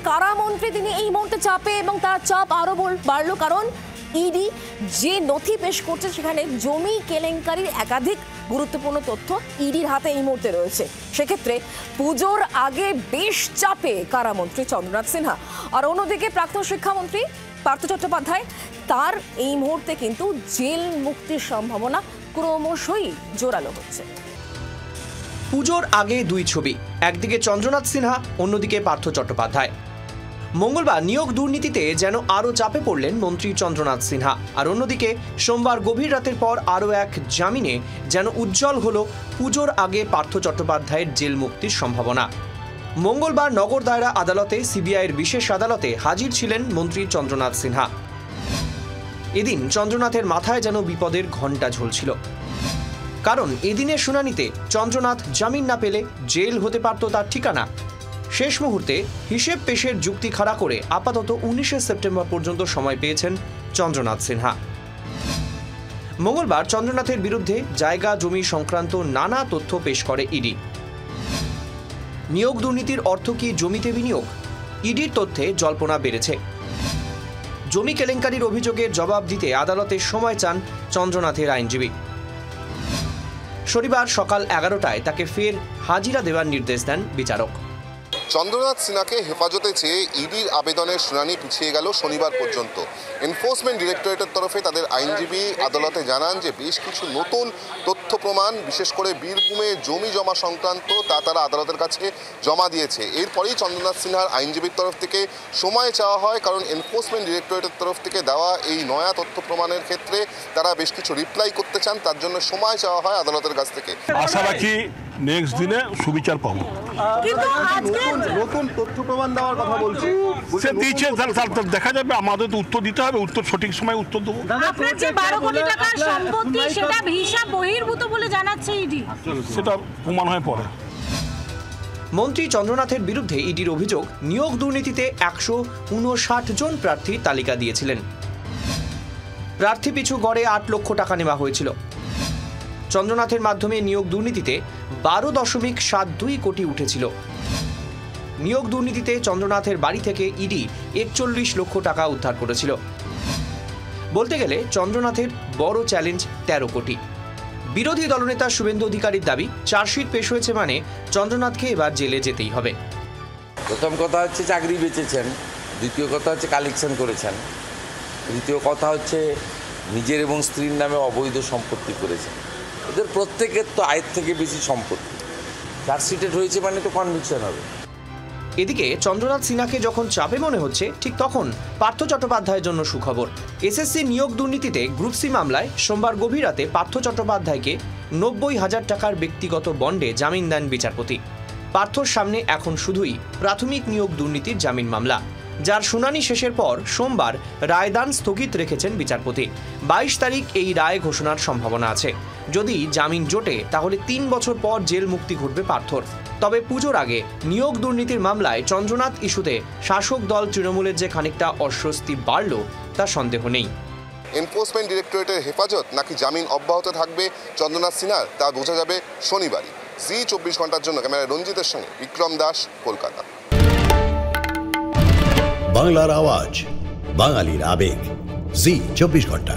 কারামন্ত্রী তিনি এই মুহূর্তে চাপে এবং তার চাপ আরো বাড়লো, কারণ ইডি যে নথি পেশ করছে সেখানে জমি কেলেঙ্কারির একাধিক গুরুত্বপূর্ণ তথ্য ইডির হাতে এই মুহূর্তে রয়েছে। সেক্ষেত্রে পুজোর আগে বেশ চাপে কারামন্ত্রী চন্দ্রনাথ সিনহা। আর অন্যদিকে প্রাক্তন শিক্ষামন্ত্রী পার্থ চট্টোপাধ্যায়, তার এই মুহূর্তে কিন্তু জেল মুক্তির সম্ভাবনা ক্রমশই জোরালো হচ্ছে। পুজোর আগে দুই ছবি, একদিকে চন্দ্রনাথ সিনহা, অন্যদিকে পার্থ চট্টোপাধ্যায়। মঙ্গলবার নিয়োগ দুর্নীতিতে যেন আরও চাপে পড়লেন মন্ত্রী চন্দ্রনাথ সিনহা, আর অন্যদিকে সোমবার গভীর রাতের পর আরও এক জামিনে যেন উজ্জ্বল হল পুজোর আগে পার্থ চট্টোপাধ্যায়ের জেল মুক্তির সম্ভাবনা। মঙ্গলবার নগর দায়রা আদালতে সিবিআইয়ের বিশেষ আদালতে হাজির ছিলেন মন্ত্রী চন্দ্রনাথ সিনহা। এদিন চন্দ্রনাথের মাথায় যেন বিপদের ঘণ্টা ঝুলছিল, কারণ এদিনের শুনানিতে চন্দ্রনাথ জামিন না পেলে জেল হতে পারত তার ঠিকানা। শেষ মুহূর্তে হিসেব পেশের যুক্তি খাড়া করে আপাতত 19শে সেপ্টেম্বর পর্যন্ত সময় পেয়েছেন চন্দ্রনাথ সিনহা। মঙ্গলবার চন্দ্রনাথের বিরুদ্ধে জায়গা জমি সংক্রান্ত নানা তথ্য পেশ করে ইডি। নিয়োগ দুর্নীতির অর্থ কি জমিতে বিনিয়োগ? ইডির তথ্যে জল্পনা বেড়েছে। জমি কেলেঙ্কারির অভিযোগের জবাব দিতে আদালতে সময় চান চন্দ্রনাথের আইনজীবী। শনিবার সকাল 11টায় তাকে ফের হাজিরা দেওয়ার নির্দেশ দেন বিচারক। চন্দ্রনাথ সিনহাকে হেফাজতে চেয়ে ইডির আবেদনের শুনানি পিছিয়ে গেল শনিবার পর্যন্ত। এনফোর্সমেন্ট ডিরেক্টরেটের তরফে তাদের আইনজীবী আদালতে জানান যে বেশ কিছু নতুন তথ্য প্রমাণ, বিশেষ করে বীরভূমে জমি জমা সংক্রান্ত, তা তারা আদালতের কাছে জমা দিয়েছে। এরপরেই চন্দ্রনাথ সিনহার আইনজীবীর তরফ থেকে সময় চাওয়া হয়, কারণ এনফোর্সমেন্ট ডিরেক্টরেটের তরফ থেকে দেওয়া এই নয়া তথ্য প্রমাণের ক্ষেত্রে তারা বেশ কিছু রিপ্লাই করতে চান, তার জন্য সময় চাওয়া হয় আদালতের কাছ থেকে। আশা রাখি নেক্সট দিনে সুবিচার পাবো। কিন্তু আজকে নতুন তথ্য প্রমাণ দেওয়ার কথা বলছি, সে দিয়েছে, দেখা যাবে, আমাদের তো উত্তর দিতে হবে, উত্তর সঠিক সময় উত্তর দেবো। আপনার যে 12 কোটি টাকার সম্পত্তি সেটা হিসাব বহির্ভূত বলে জানাচ্ছে ইডি, সেটা প্রমাণ হয়ে পড়ে। মন্ত্রী চন্দ্রনাথের বিরুদ্ধে ইডির অভিযোগ, নিয়োগ দুর্নীতিতে 159 জন প্রার্থীর তালিকা দিয়েছিলেন। প্রার্থী পিছু গড়ে 8 লক্ষ টাকা নেওয়া হয়েছিল। চন্দ্রনাথের মাধ্যমে নিয়োগ দুর্নীতিতে 12.72 কোটি উঠেছিল। নিয়োগ দুর্নীতিতে চন্দ্রনাথের বাড়ি থেকে ইডি 41 লক্ষ টাকা উদ্ধার করেছিল। বলতে গেলে চন্দ্রনাথের বড় চ্যালেঞ্জ 13 কোটি। বিরোধী দলনেতা শুভেন্দু অধিকারীর দাবি, চার্জশিট পেশ হয়েছে মানে চন্দ্রনাথকে এবার জেলে যেতেই হবে। প্রথম কথা হচ্ছে চাকরি বেচেছেন, দ্বিতীয় কথা হচ্ছে কালেকশন করেছেন, তৃতীয় কথা হচ্ছে নিজের এবং স্ত্রীর নামে অবৈধ সম্পত্তি করেছেন। এদের প্রত্যেকের তো আয়ের থেকে বেশি সম্পত্তি। চার্জশিটেড হয়েছে মানে তো কনভিকশন হবে। এদিকে চন্দ্রনাথ সিনহাকে যখন চাপে মনে হচ্ছে, ঠিক তখন পার্থ চট্টোপাধ্যায়ের জন্য সুখবর। এসএসসি নিয়োগ দুর্নীতিতে গ্রুপ সি মামলায় সোমবার গভীর রাতে পার্থ চট্টোপাধ্যায়কে 90,000 টাকার ব্যক্তিগত বন্ডে জামিন দেন বিচারপতি। পার্থর সামনে এখন শুধুই প্রাথমিক নিয়োগ দুর্নীতির জামিন মামলা, যার শুনানি শেষের পর সোমবার রায়দান স্থগিত রেখেছেন বিচারপতি। 22 তারিখ এই রায় ঘোষণার সম্ভাবনা আছে। যদি জামিন জোটে তাহলে 3 বছর পর জেল মুক্তি ঘটবে পার্থর। তবে পুজোর আগে নিয়োগ দুর্নীতির মামলায় চন্দ্রনাথ ইস্যুতে শাসক দল তৃণমূলের যে খানিকটা অস্বস্তি বাড়ল, তা সন্দেহ নেই। এনফোর্সমেন্ট ডিরেক্টরেটের হেফাজত নাকি জামিন অব্যাহত থাকবে চন্দ্রনাথ সিনহার, তা বোঝা যাবে শনিবারই। জি 24 ঘন্টার জন্য ক্যামেরায় রঞ্জিতের সঙ্গে বিক্রম দাস, কলকাতা। বাংলার আওয়াজ, বাঙালির আবেগ, জি 24 ঘন্টা।